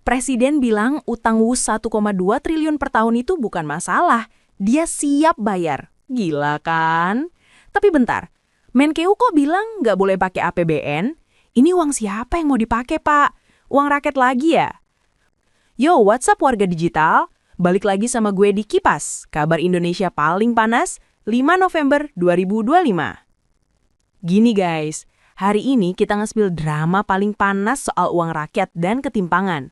Presiden bilang utang WUS 1,2 triliun per tahun itu bukan masalah. Dia siap bayar. Gila kan? Tapi bentar, Menkeu kok bilang nggak boleh pakai APBN? Ini uang siapa yang mau dipakai, Pak? Uang rakyat lagi ya? Yo, what's up warga digital? Balik lagi sama gue di Kipas, kabar Indonesia paling panas, 5 November 2025. Gini guys, hari ini kita nge-spill drama paling panas soal uang rakyat dan ketimpangan.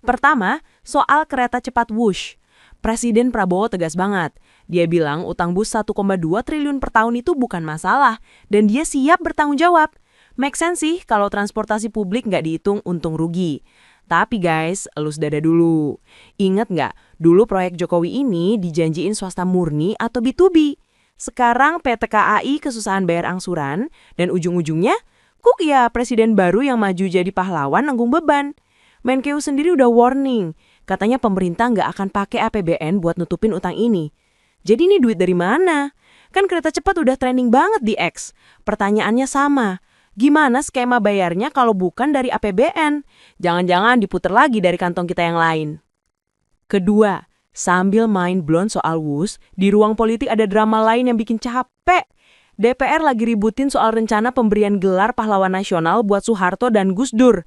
Pertama, soal kereta cepat Wush. Presiden Prabowo tegas banget. Dia bilang utang bus 1,2 triliun per tahun itu bukan masalah, dan dia siap bertanggung jawab. Make sense sih kalau transportasi publik nggak dihitung untung rugi. Tapi guys, elus dada dulu. Ingat nggak, dulu proyek Jokowi ini dijanjiin swasta murni atau B2B. Sekarang PT KAI kesusahan bayar angsuran, dan ujung-ujungnya, kok ya presiden baru yang maju jadi pahlawan nanggung beban. Menkeu sendiri udah warning, katanya pemerintah nggak akan pakai APBN buat nutupin utang ini. Jadi ini duit dari mana? Kan kereta cepat udah trending banget di X. Pertanyaannya sama, gimana skema bayarnya kalau bukan dari APBN? Jangan-jangan diputer lagi dari kantong kita yang lain. Kedua, sambil main blown soal WUS, di ruang politik ada drama lain yang bikin capek. DPR lagi ributin soal rencana pemberian gelar pahlawan nasional buat Soeharto dan Gus Dur.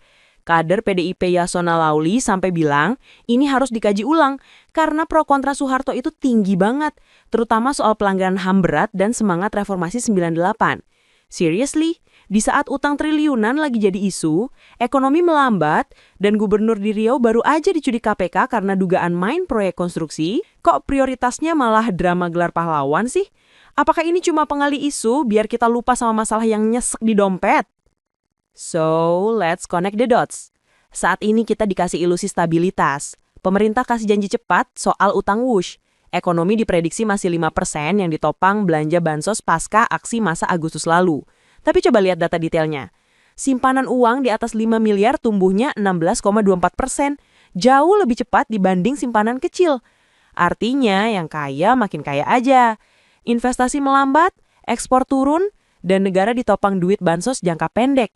Kader PDIP Yasona Lauli sampai bilang ini harus dikaji ulang karena pro kontra Soeharto itu tinggi banget, terutama soal pelanggaran HAM berat dan semangat reformasi 98. Seriously, di saat utang triliunan lagi jadi isu, ekonomi melambat, dan gubernur di Riau baru aja diculik KPK karena dugaan main proyek konstruksi, kok prioritasnya malah drama gelar pahlawan sih? Apakah ini cuma pengali isu biar kita lupa sama masalah yang nyesek di dompet? So, let's connect the dots. Saat ini kita dikasih ilusi stabilitas. Pemerintah kasih janji cepat soal utang WUSH. Ekonomi diprediksi masih 5% yang ditopang belanja bansos pasca aksi masa Agustus lalu. Tapi coba lihat data detailnya. Simpanan uang di atas 5 miliar tumbuhnya 16,24%, jauh lebih cepat dibanding simpanan kecil. Artinya yang kaya makin kaya aja. Investasi melambat, ekspor turun, dan negara ditopang duit bansos jangka pendek.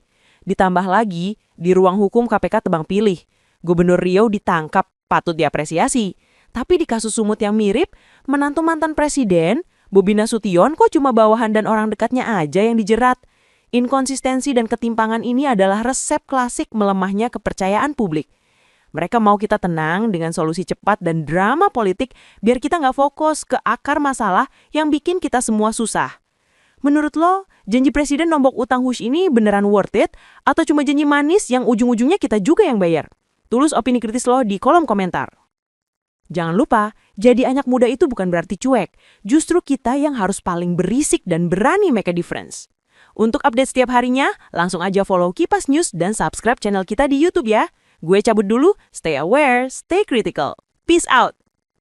Ditambah lagi, di ruang hukum KPK tebang pilih. Gubernur Riau ditangkap, patut diapresiasi. Tapi di kasus sumut yang mirip, menantu mantan presiden, Bobi Nasution kok cuma bawahan dan orang dekatnya aja yang dijerat. Inkonsistensi dan ketimpangan ini adalah resep klasik melemahnya kepercayaan publik. Mereka mau kita tenang dengan solusi cepat dan drama politik biar kita nggak fokus ke akar masalah yang bikin kita semua susah. Menurut lo, janji presiden nombok utang WUSH ini beneran worth it atau cuma janji manis yang ujung-ujungnya kita juga yang bayar? Tulis opini kritis lo di kolom komentar. Jangan lupa, jadi anak muda itu bukan berarti cuek. Justru kita yang harus paling berisik dan berani make a difference. Untuk update setiap harinya, langsung aja follow Kipas News dan subscribe channel kita di YouTube ya. Gue cabut dulu, stay aware, stay critical. Peace out!